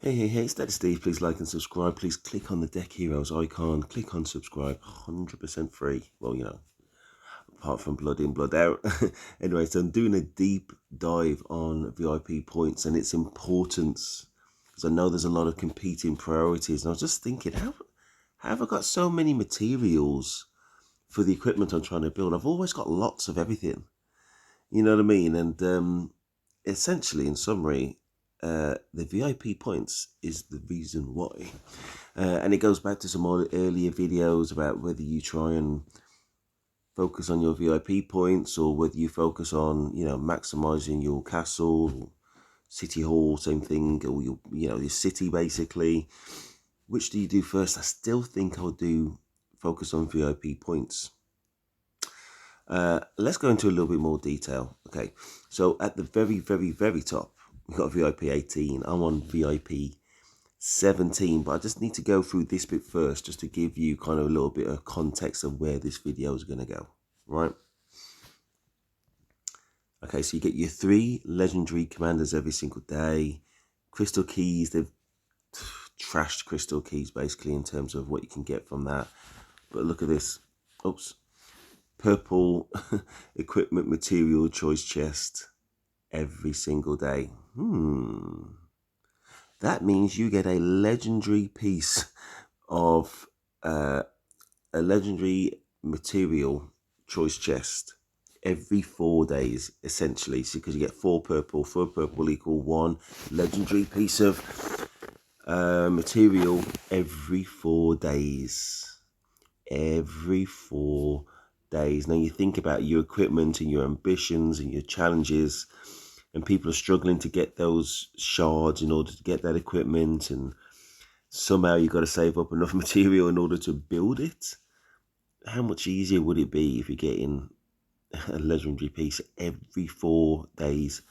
Hey, it's Daddy Steve. Please like and subscribe. Please click on the Deck Heroes icon. Click on subscribe. 100% free. Well, apart from Blood in, Blood out. Anyway, so I'm doing a deep dive on VIP points and its importance. Because I know there's a lot of competing priorities. And I was just thinking, how have I got so many materials for the equipment I'm trying to build? I've always got lots of everything. You know what I mean? And essentially, in summary, the VIP points is the reason why. And it goes back to some earlier videos about whether you try and focus on your VIP points or whether you focus on, maximizing your castle, city hall, same thing, or your city basically. Which do you do first? I still think I'll do focus on VIP points. Let's go into a little bit more detail. Okay, so at the very, very, very top, we've got VIP 18. I'm on VIP 17, but I just need to go through this bit first just to give you kind of a little bit of context of where this video is going to go, right? Okay, so you get your 3 legendary commanders every single day. Crystal keys, they've trashed crystal keys basically in terms of what you can get from that. But look at this. Oops. Purple equipment material choice chest every single day. That means you get a legendary piece of a legendary material choice chest every 4 days, essentially. So because you get 4 purple will equal 1 legendary piece of material every 4 days. Every 4 days. Now you think about your equipment and your ambitions and your challenges, and people are struggling to get those shards in order to get that equipment, and somehow you've got to save up enough material in order to build it. How much easier would it be if you're getting a legendary piece every 4 days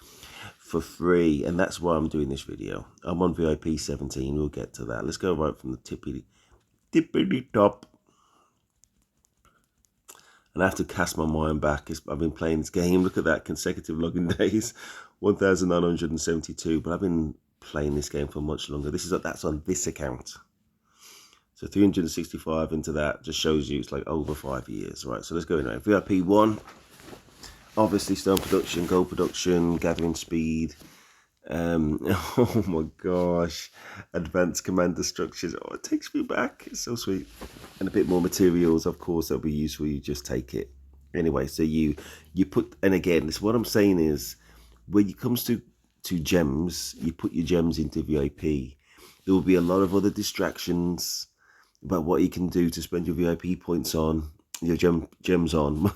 for free? And that's why I'm doing this video. I'm on VIP 17. We'll get to that. Let's go right from the tippity top. And I have to cast my mind back. I've been playing this game. Look at that, consecutive login days, 1,972. But I've been playing this game for much longer. That's on this account. So 365 into that just shows you it's like over 5 years, right? So let's go in there. VIP 1, obviously stone production, gold production, gathering speed. Oh my gosh, advanced commander structures. Oh, it takes me back. It's so sweet. And a bit more materials, of course, that'll be useful. You just take it anyway. So you put, and again, this what I'm saying is, when it comes to gems, you put your gems into VIP. There will be a lot of other distractions about what you can do to spend your VIP points on, your gems on.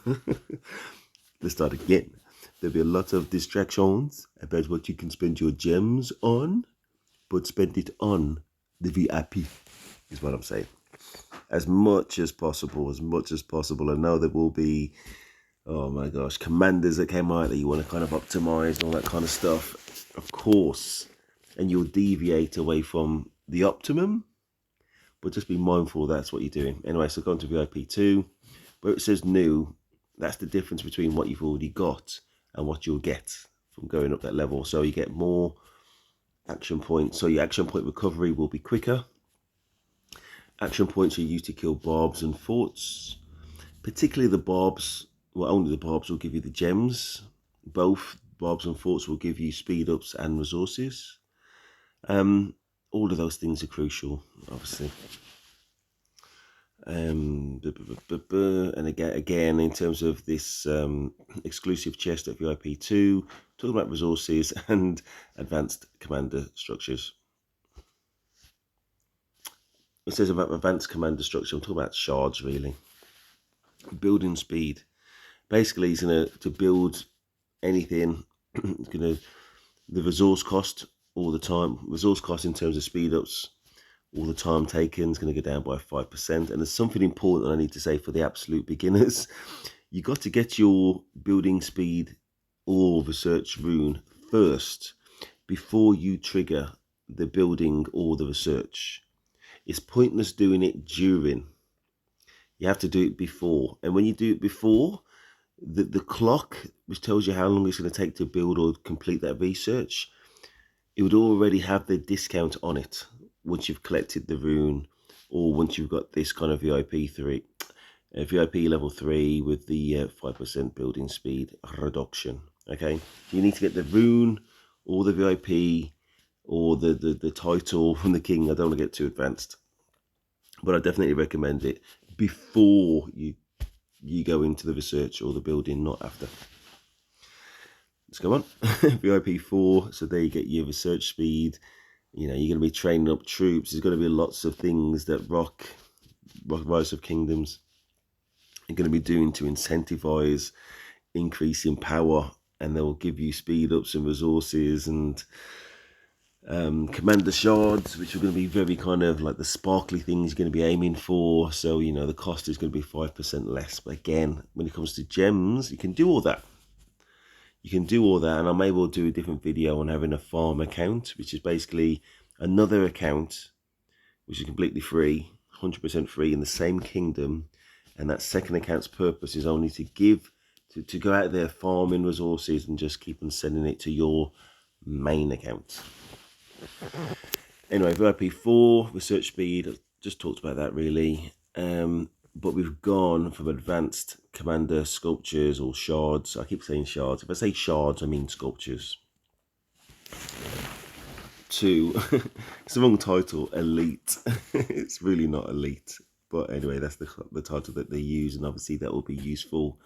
Let's start again. There'll be a lot of distractions about what you can spend your gems on, but spend it on the VIP, is what I'm saying. As much as possible. I know there will be, oh my gosh, commanders that came out that you want to kind of optimize and all that kind of stuff, of course. And you'll deviate away from the optimum, but just be mindful that's what you're doing. Anyway, so going to VIP 2, where it says new, that's the difference between what you've already got and what you'll get from going up that level. So you get more action points. So your action point recovery will be quicker. Action points are used to kill barbs and forts. Particularly the barbs, well, only the barbs will give you the gems. Both barbs and forts will give you speed ups and resources. All of those things are crucial, obviously. And again, in terms of this exclusive chest at VIP 2, talking about resources and advanced commander structures. It says about advanced commander structure, I'm talking about shards really. Building speed. Basically, it's to build anything, the resource cost all the time. Resource cost in terms of speed ups, all the time taken is going to go down by 5%. And there's something important I need to say for the absolute beginners. You got to get your building speed or research rune first before you trigger the building or the research. It's pointless doing it during. You have to do it before. And when you do it before, the clock, which tells you how long it's going to take to build or complete that research, it would already have the discount on it once you've collected the rune, or once you've got this kind of VIP level 3 with the 5% building speed reduction. Okay, you need to get the rune or the VIP or the title from the king. I don't want to get too advanced, but I definitely recommend it before you go into the research or the building, not after. Let's go on. VIP 4, so there you get your research speed. You know, you're going to be training up troops. There's going to be lots of things that Rock Rise of Kingdoms are going to be doing to incentivize increasing power, and they will give you speed ups and resources and commander shards, which are going to be very kind of like the sparkly things you're going to be aiming for. So, you know, the cost is going to be 5% less. But again, when it comes to gems, you can do all that. You can do all that, and I may well do a different video on having a farm account, which is basically another account which is completely free, 100% free in the same kingdom, and that second account's purpose is only to give, to go out there farming resources and just keep on sending it to your main account. Anyway, VIP 4, research speed, I've just talked about that really. But we've gone from advanced commander sculptures or shards. I keep saying shards. If I say shards, I mean sculptures. To, it's the wrong title, elite. It's really not elite. But anyway, that's the title that they use. And obviously that will be useful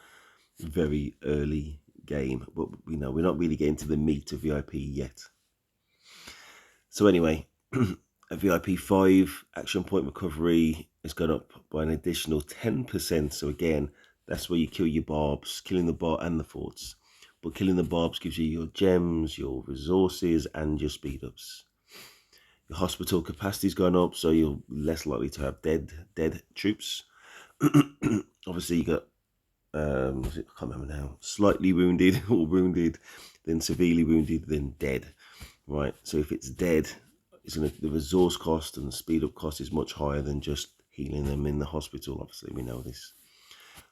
very early game. But, you know, we're not really getting to the meat of VIP yet. So anyway, a VIP 5 action point recovery has gone up by an additional 10%. So again, that's where you kill your barbs, killing the bar and the forts. But killing the barbs gives you your gems, your resources, and your speed ups. Your hospital capacity's gone up, so you're less likely to have dead troops. Obviously, you got I can't remember now. Slightly wounded or wounded, then severely wounded, then dead. Right. So if it's dead, the resource cost and the speed up cost is much higher than just healing them in the hospital. Obviously, we know this.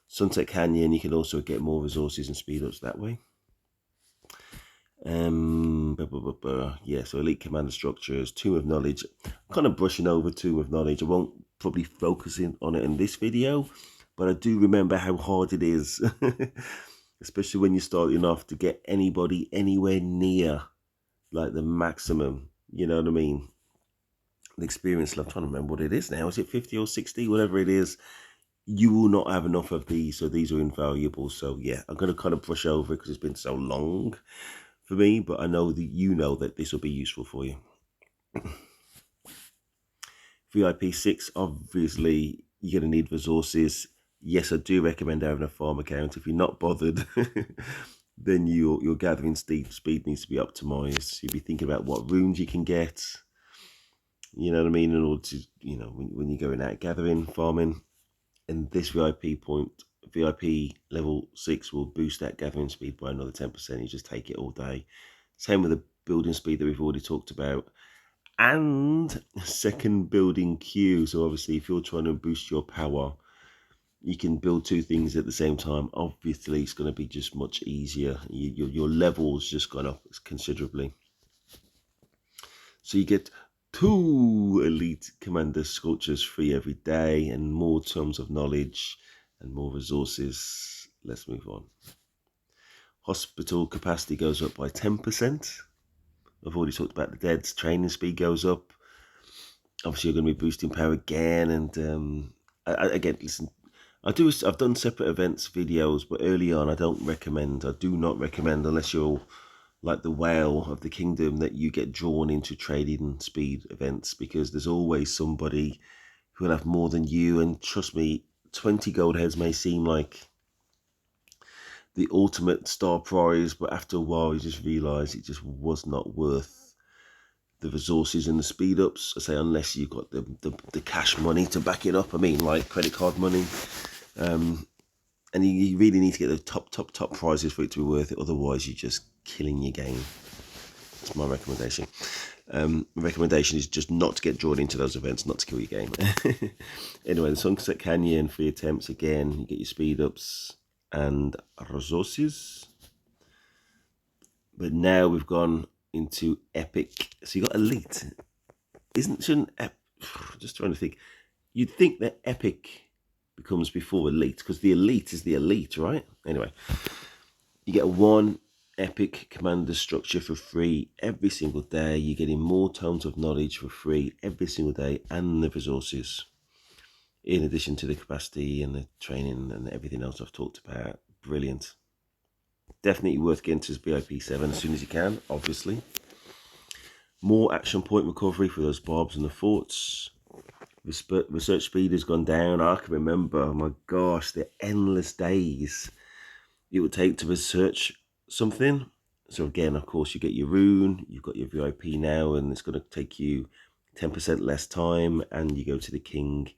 Sunset Canyon, you can also get more resources and speed ups that way. Yeah, so elite commander structures, Tomb of Knowledge. I'm kind of brushing over Tomb of Knowledge. I won't probably focus on it in this video, but I do remember how hard it is, especially when you're starting off, to get anybody anywhere near like the maximum, you know what I mean? The experience level, I'm trying to remember what it is now. Is it 50 or 60? Whatever it is, you will not have enough of these, so these are invaluable. So yeah, I'm going to kind of brush over it because it's been so long for me, but I know that you know that this will be useful for you. VIP 6, obviously you're going to need resources. Yes, I do recommend having a farm account. If you're not bothered, then your gathering speed needs to be optimized. You'll be thinking about what runes you can get, you know what I mean, in order to, you know, when you're going out gathering, farming. And this VIP level 6 will boost that gathering speed by another 10%. You just take it all day. Same with the building speed that we've already talked about. And second building queue. So obviously if you're trying to boost your power, you can build two things at the same time. Obviously it's going to be just much easier. Your level's just gone up considerably. So you get 2 elite commander sculptures free every day, and more Tomes of Knowledge and more resources. Let's move on. Hospital capacity goes up by 10%. I've already talked about the dead's training speed goes up. Obviously you're going to be boosting power again, and again, listen, I've done separate events videos, but early on I do not recommend, unless you're like the whale of the kingdom, that you get drawn into trading speed events, because there's always somebody who will have more than you. And trust me, 20 gold heads may seem like the ultimate star prize, but after a while you just realize it just was not worth the resources and the speed ups. I say, unless you've got the cash money to back it up. I mean, like credit card money. And you really need to get the top prizes for it to be worth it. Otherwise, you're just killing your game. That's my recommendation. Recommendation is just not to get drawn into those events, not to kill your game. Anyway, the Sunset Canyon, 3 attempts again. You get your speed ups and resources. But now we've gone into epic. So you got elite. Just trying to think. You'd think that epic becomes before elite because the elite is the elite, right? Anyway, you get one epic commander structure for free every single day. You're getting more tomes of knowledge for free every single day, and the resources, in addition to the capacity and the training and everything else I've talked about. Brilliant. Definitely worth getting to VIP 7 as soon as you can, obviously. More action point recovery for those barbs and the forts. Research speed has gone down. I can remember, oh my gosh, the endless days it would take to research something. So again, of course, you get your rune, you've got your VIP now, and it's going to take you 10% less time, and you go to the king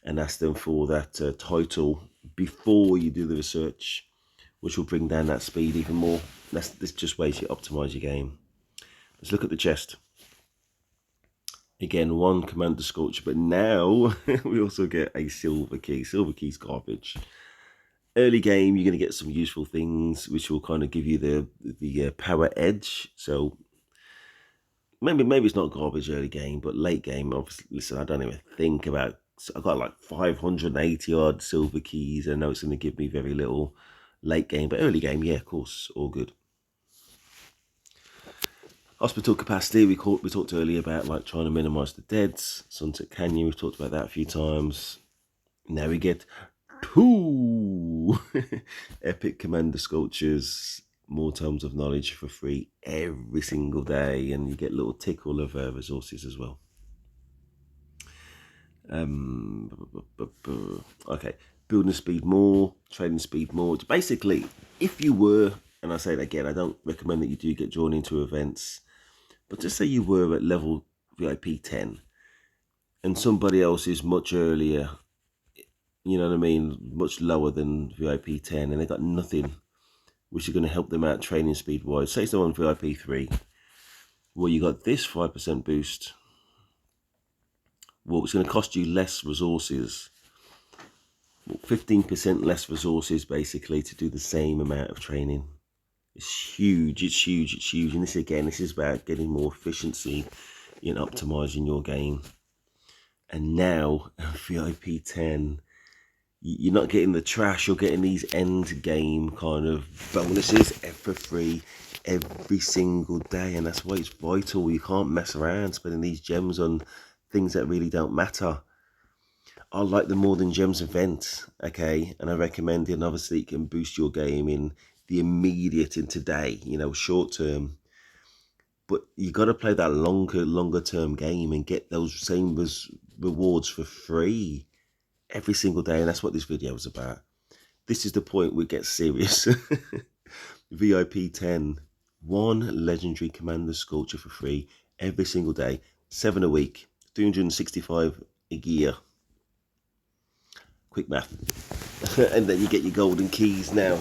and ask them for that title before you do the research, which will bring down that speed even more. This just ways you optimize your game. Let's look at the chest. Again, one commander sculpture, but now we also get a silver key. Silver key's garbage. Early game, you're going to get some useful things, which will kind of give you the power edge. So maybe it's not garbage early game, but late game, obviously, listen, I don't even think about. So I got like 580 odd silver keys. I know it's going to give me very little late game, but early game, yeah, of course, all good. Hospital capacity, we talked earlier about like trying to minimize the deads. Sunset Canyon, we've talked about that a few times. Now we get 2 epic commander sculptures, more tomes of knowledge for free every single day, and you get a little tickle of resources as well. Okay, building speed more, trading speed more. Basically, if you were, and I say it again, I don't recommend that you do get drawn into events, but just say you were at level VIP 10 and somebody else is much earlier, you know what I mean, much lower than VIP 10, and they got nothing which is going to help them out training speed wise. Say someone VIP 3, well, you got this 5% boost. Well, it's going to cost you less resources, 15% less resources basically to do the same amount of training. It's huge, it's huge, it's huge. And this is about getting more efficiency in optimizing your game. And now, VIP 10, you're not getting the trash, you're getting these end game kind of bonuses for free every single day. And that's why it's vital. You can't mess around spending these gems on things that really don't matter. I like the More Than Gems event, okay? And I recommend it. And obviously, it can boost your game in the immediate in today, you know, short term. But you got to play that longer term game and get those same rewards for free every single day. And that's what this video is about. This is the point where it gets serious. VIP 10, 1 legendary commander sculpture for free every single day, 7 a week, 365 a year. Quick math. And then you get your golden keys now.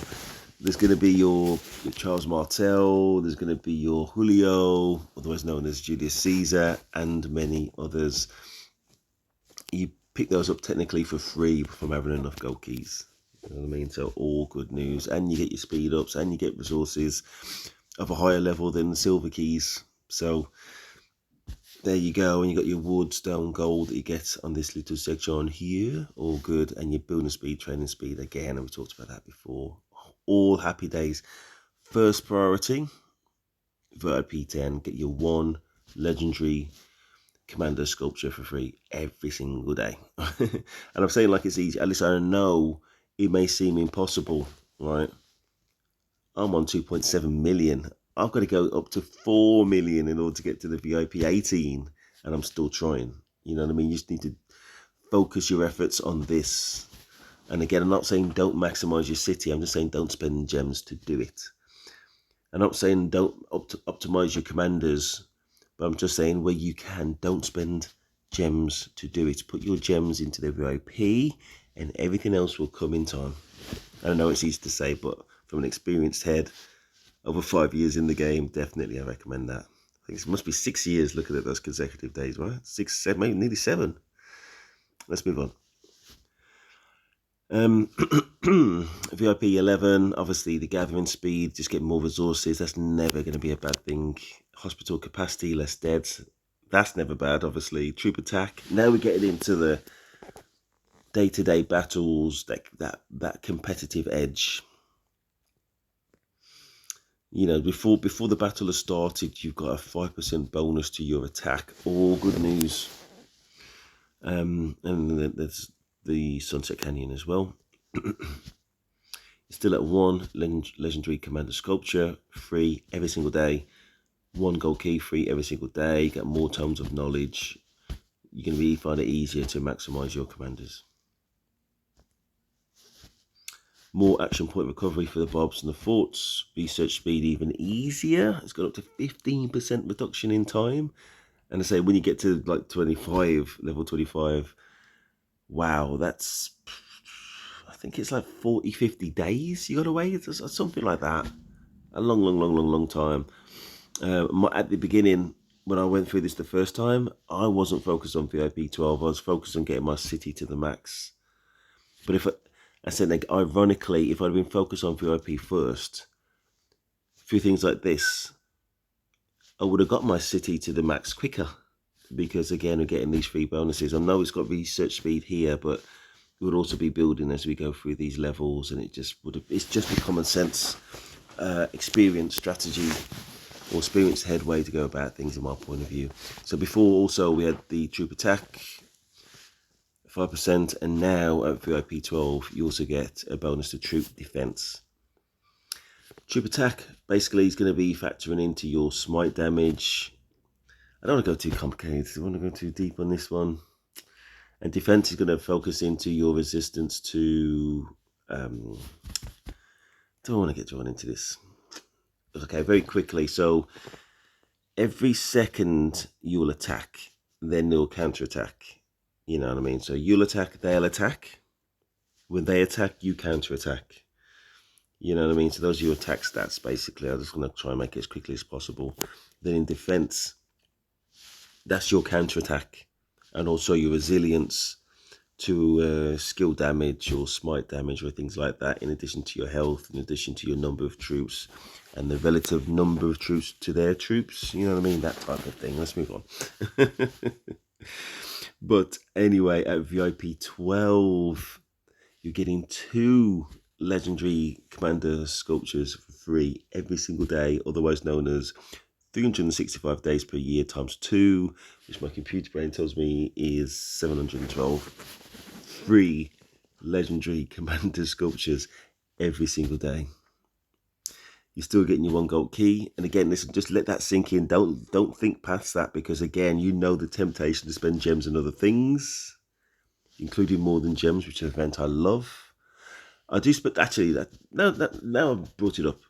There's going to be your Charles Martel, there's going to be your Julio, otherwise known as Julius Caesar, and many others. You pick those up technically for free from having enough gold keys. You know what I mean? So all good news. And you get your speed ups and you get resources of a higher level than the silver keys. So there you go. And you got your wood, stone, gold that you get on this little section here. All good. And your building speed, training speed again. And we talked about that before. All happy days. First priority, VIP 10. Get your 1 legendary commander sculpture for free every single day. And I'm saying like it's easy. At least I know it may seem impossible, right? I'm on 2.7 million. I've got to go up to 4 million in order to get to the VIP 18, and I'm still trying. You know what I mean? You just need to focus your efforts on this. And again, I'm not saying don't maximize your city. I'm just saying don't spend gems to do it. I'm not saying don't optimize your commanders, but I'm just saying where you can, don't spend gems to do it. Put your gems into the VIP and everything else will come in time. I know it's easy to say, but from an experienced head, over 5 years in the game, definitely I recommend that. I think it must be 6 years looking at those consecutive days, right? 6, 7, maybe nearly 7. Let's move on. VIP 11, obviously the gathering speed, just get more resources. That's never going to be a bad thing. Hospital capacity, less deads. That's never bad, obviously. Troop attack. Now we're getting into the day-to-day battles, that competitive edge. You know, before the battle has started, you've got a 5% bonus to your attack. All good news. And then there's the Sunset Canyon as well. Still at 1 legendary commander sculpture, free every single day. 1 gold key, free every single day. Get more tomes of knowledge. You're going to really find it easier to maximize your commanders. More action point recovery for the Bobs and the Forts. Research speed even easier. It's got up to 15% reduction in time. And I say when you get to like 25, level 25, wow, that's, I think it's like 40, 50 days you got to wait. It's something like that. A long time. At the beginning, when I went through this the first time, I wasn't focused on VIP 12. I was focused on getting my city to the max. But if I said, like, ironically, if I'd been focused on VIP first, through things like this, I would have got my city to the max quicker. Because again, we're getting these free bonuses. I know it's got research speed here, but it would also be building as we go through these levels, and it's just a common sense, experience strategy, or experienced head way to go about things in my point of view. So before also we had the troop attack, 5%, and now at VIP 12 you also get a bonus to troop defense. Troop attack basically is going to be factoring into your smite damage. I don't want to go too complicated, I want to go too deep on this one. And defense is going to focus into your resistance to don't want to get drawn into this. Okay, very quickly. So every second you'll attack, then they'll counter-attack. You know what I mean? So you'll attack, they'll attack. When they attack, you counter-attack. You know what I mean? So those are your attack stats, basically. I'm just going to try and make it as quickly as possible. Then in defense, that's your counter-attack. And also your resilience to skill damage or smite damage or things like that, in addition to your health, in addition to your number of troops and the relative number of troops to their troops, you know what I mean, that type of thing. Let's move on. But anyway, at VIP 12 you're getting 2 legendary commander sculptures for free every single day, otherwise known as 365 days per year times 2, which my computer brain tells me is 712 free legendary commander sculptures every single day. You're still getting your 1 gold key, and again, listen, just let that sink in. Don't think past that, because again, you know the temptation to spend gems on other things, including More Than Gems, which is an event I love. I do, but actually, now I've brought it up,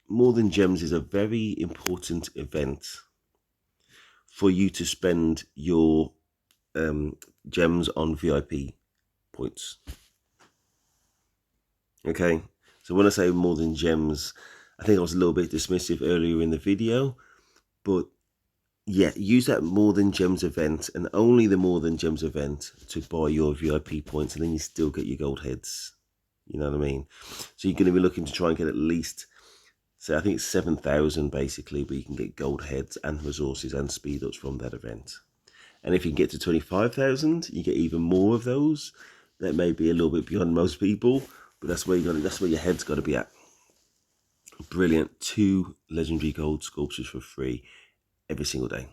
More Than Gems is a very important event for you to spend your gems on VIP points. Okay, so when I say More Than Gems, I think I was a little bit dismissive earlier in the video, but yeah, use that More Than Gems event, and only the More Than Gems event, to buy your VIP points, and then you still get your gold heads. You know what I mean? So you're going to be looking to try and get at least, say, I think it's 7,000 basically, but you can get gold heads and resources and speed ups from that event. And if you can get to 25,000, you get even more of those. That may be a little bit beyond most people, but that's where your head's got to be at. Brilliant. 2 legendary gold sculptures for free every single day.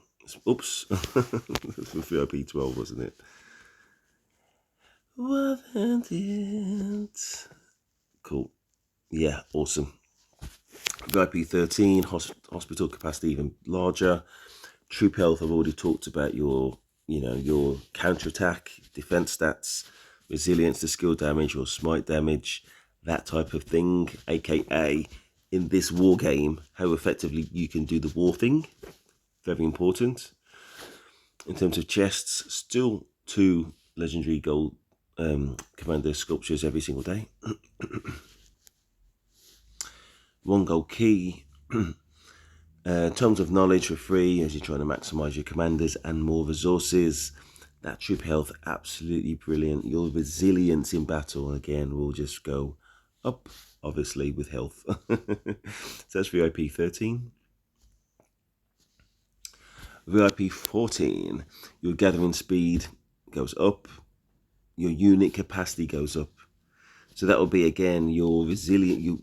Oops. That's for VIP 12, wasn't it? Wasn't it? Cool. Yeah, awesome. VIP 13, hospital capacity even larger. Troop health, I've already talked about your counterattack, defense stats, resilience to skill damage or smite damage, that type of thing, aka in this war game, how effectively you can do the war thing. Very important. In terms of chests, still 2 legendary gold commander sculptures every single day. 1 gold key. Tomes of knowledge for free as you're trying to maximize your commanders, and more resources. That troop health, absolutely brilliant. Your resilience in battle, again, will just go up, obviously, with health. So that's VIP 13. VIP 14, your gathering speed goes up, your unit capacity goes up. So that will be, again, your resilient,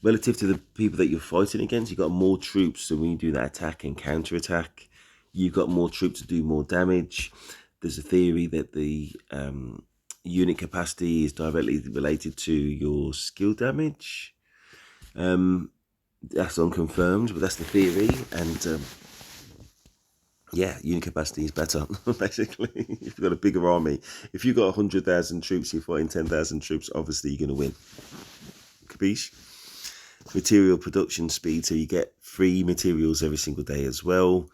relative to the people that you're fighting against, you've got more troops. So when you do that attack and counter attack, you've got more troops to do more damage. There's a theory that the unit capacity is directly related to your skill damage. That's unconfirmed, but that's the theory. And yeah, unit capacity is better, basically. If you've got a bigger army, if you've got 100,000 troops, you're fighting 10,000 troops, obviously you're going to win. Capiche? Material production speed, so you get free materials every single day as well.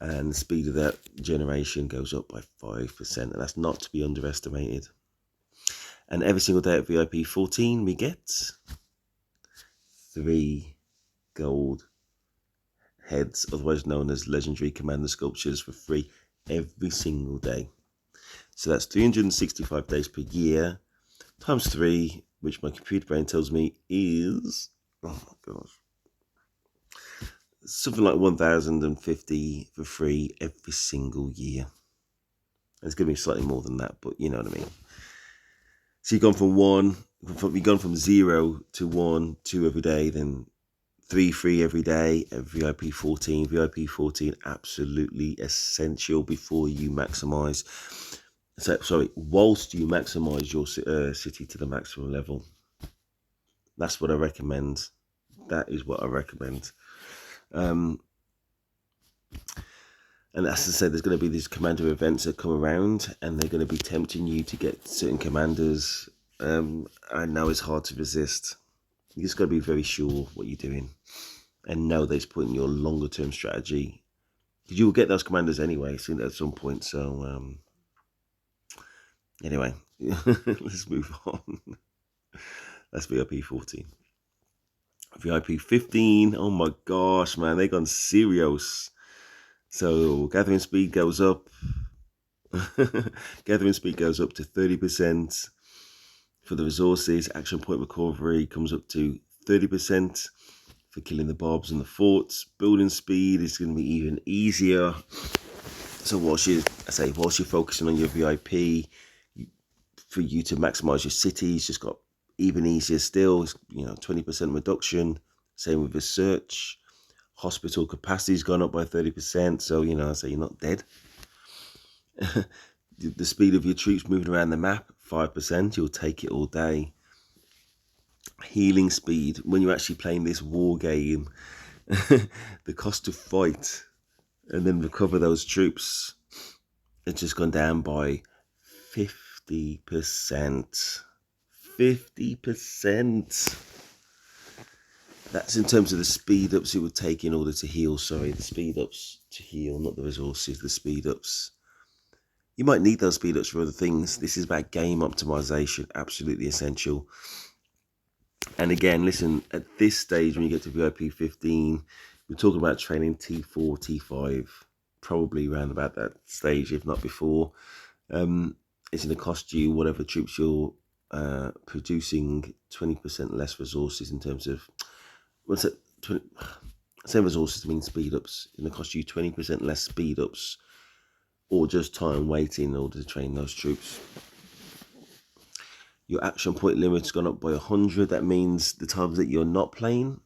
And the speed of that generation goes up by 5%, and that's not to be underestimated. And every single day at VIP 14, we get 3 gold heads, otherwise known as legendary commander sculptures, for free every single day. So that's 365 days per year times 3, which my computer brain tells me is, oh my gosh, something like 1,050 for free every single year. It's going to be slightly more than that, but you know what I mean. So you've gone from 0 to 1, 2 every day, then 3 free every day at VIP 14. VIP 14, absolutely essential before you maximize. Whilst you maximize your city to the maximum level. That's what I recommend. That is what I recommend. And as I said, there's going to be these commander events that come around, and they're going to be tempting you to get certain commanders. I know it's hard to resist. You just got to be very sure what you're doing, and know that it's putting your longer term strategy, because you will get those commanders anyway, soon at some point. So anyway, let's move on. That's VIP 14. VIP 15. Oh my gosh, man, they gone serious. So gathering speed goes up. Gathering speed goes up to 30%. For the resources, action point recovery comes up to 30% for killing the mobs and the forts. Building speed is going to be even easier. So whilst you're focusing on your VIP, for you to maximize your cities, just got even easier still. 20% reduction. Same with research. Hospital capacity's gone up by 30%. So you're not dead. The speed of your troops moving around the map, 5%. You'll take it all day. Healing speed, when you're actually playing this war game, the cost to fight and then recover those troops, it's just gone down by 50%. 50%. That's in terms of the speed ups it would take in order to heal. Sorry, the speed ups to heal, not the resources, the speed ups. You might need those speed ups for other things. This is about game optimization, absolutely essential. And again, listen, at this stage, when you get to VIP 15, we're talking about training T4, T5, probably around about that stage, if not before. It's going to cost you whatever troops you're producing, 20% less resources in terms of, what's it? Same resources mean speed ups. It's going to cost you 20% less speed ups, or just time waiting in order to train those troops. Your action point limit's gone up by 100. That means the times that you're not playing,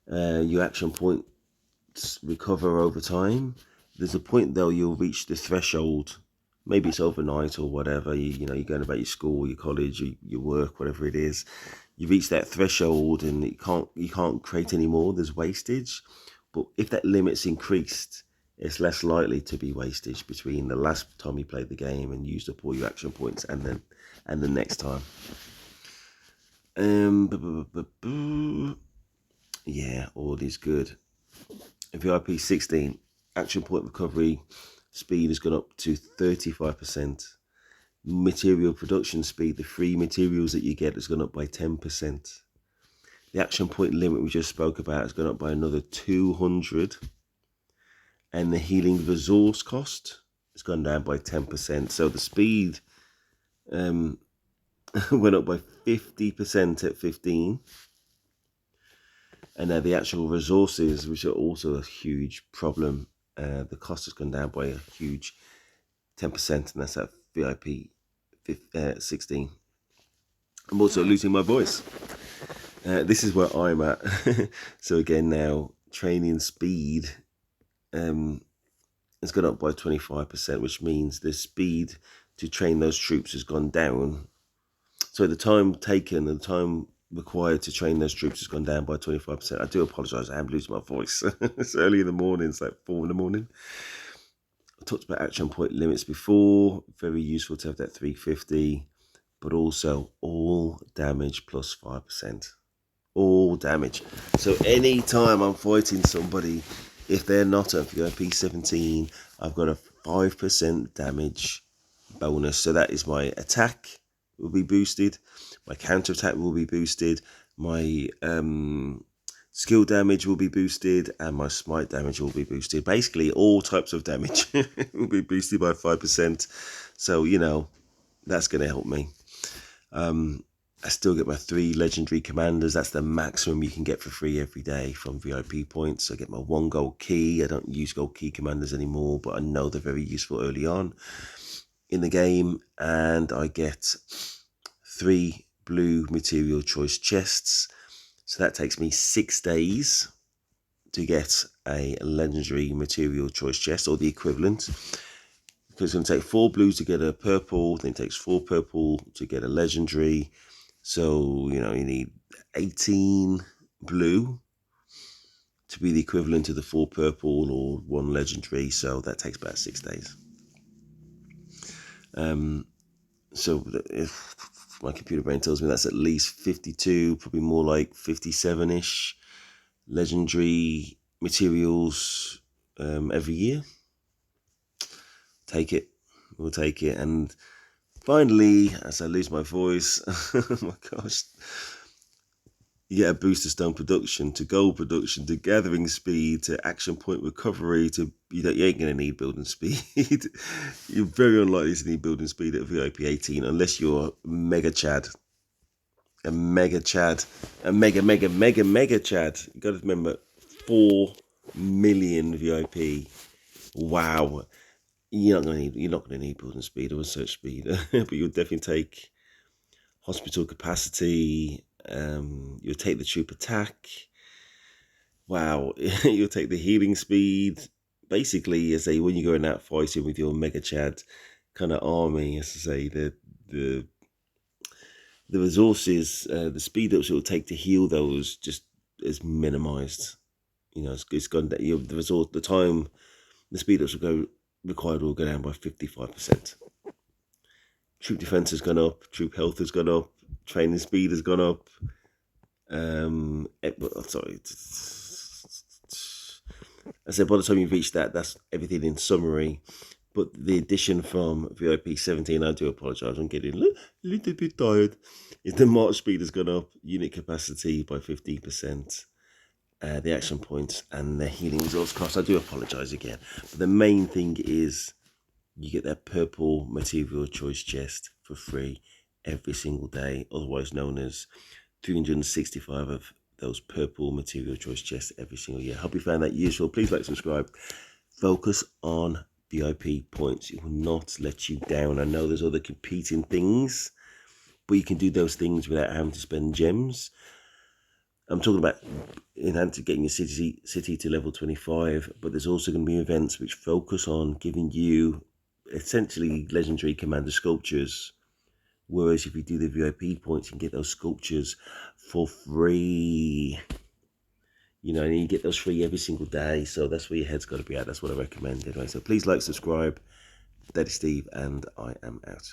your action points recover over time. There's a point though you'll reach the threshold. Maybe it's overnight or whatever. You're going about your school, your college, your work, whatever it is. You reach that threshold and you can't create any more. There's wastage. But if that limit's increased, it's less likely to be wastage between the last time you played the game and used up all your action points and the next time. Yeah, all is good. VIP 16, action point recovery speed has gone up to 35%. Material production speed, the free materials that you get, has gone up by 10%. The action point limit we just spoke about has gone up by another 200. And the healing resource cost has gone down by 10%. So the speed went up by 50% at 15. And now the actual resources, which are also a huge problem, The cost has gone down by a huge 10%, and that's at VIP 16. I'm also losing my voice. This is where I'm at. So again, now training speed has gone up by 25%, which means the speed to train those troops has gone down. So the time taken and the time required to train those troops has gone down by 25%. I do apologise, I am losing my voice. It's early in the morning, it's like 4 in the morning. I talked about action point limits before. Very useful to have that 350, but also all damage plus 5%. All damage. So anytime I'm fighting somebody, if they're not at VIP 17, I've got a 5% damage bonus. So that is my attack will be boosted, my counter attack will be boosted, my skill damage will be boosted, and my smite damage will be boosted. Basically, all types of damage will be boosted by 5%. So, you know, that's going to help me. I still get my 3 legendary commanders. That's the maximum you can get for free every day from VIP points. I get my 1 gold key. I don't use gold key commanders anymore, but I know they're very useful early on in the game. And I get 3 blue material choice chests. So that takes me 6 days to get a legendary material choice chest, or the equivalent. Because it's going to take 4 blues to get a purple, then it takes 4 purple to get a legendary. So, you know, you need 18 blue to be the equivalent to the 4 purple or 1 legendary. So that takes about 6 days. So if my computer brain tells me that's at least 52, probably more like 57-ish legendary materials every year. Take it. We'll take it. And finally, as I lose my voice, oh my gosh, you get a boost to stone production, to gold production, to gathering speed, to action point recovery, to you ain't going to need building speed. You're very unlikely to need building speed at VIP 18 unless you're mega Chad. A mega Chad. A mega Chad. You got to remember, 4 million VIP. Wow. You're not going to need building speed or search speed, but you'll definitely take hospital capacity. You'll take the troop attack. Wow. You'll take the healing speed. Basically, as when you're going out fighting with your mega Chad kind of army, as I say, the resources, the speed that it will take to heal those just is minimized. You know, it's gone. The resource, the time, the speed that will required will go down by 55%. Troop defense has gone up. Troop health has gone up. Training speed has gone up. Sorry. I said by the time you reach that, that's everything in summary. But the addition from VIP 17, I do apologise, I'm getting a little bit tired. Is the march speed has gone up, unit capacity by 15%, the action points and the healing resource cost. I do apologise again. But the main thing is you get that purple material choice chest for free every single day, otherwise known as 365 of those purple material choice chests every single year. Hope you found that useful. Please like, subscribe. Focus on VIP points. It will not let you down. I know there's other competing things, but you can do those things without having to spend gems. I'm talking about getting your city to level 25, but there's also going to be events which focus on giving you essentially legendary commander sculptures. Whereas if you do the VIP points, you can get those sculptures for free. You know, and you get those free every single day. So that's where your head's got to be at. That's what I recommend anyway. So please like, subscribe. Daddy Steve, and I am out.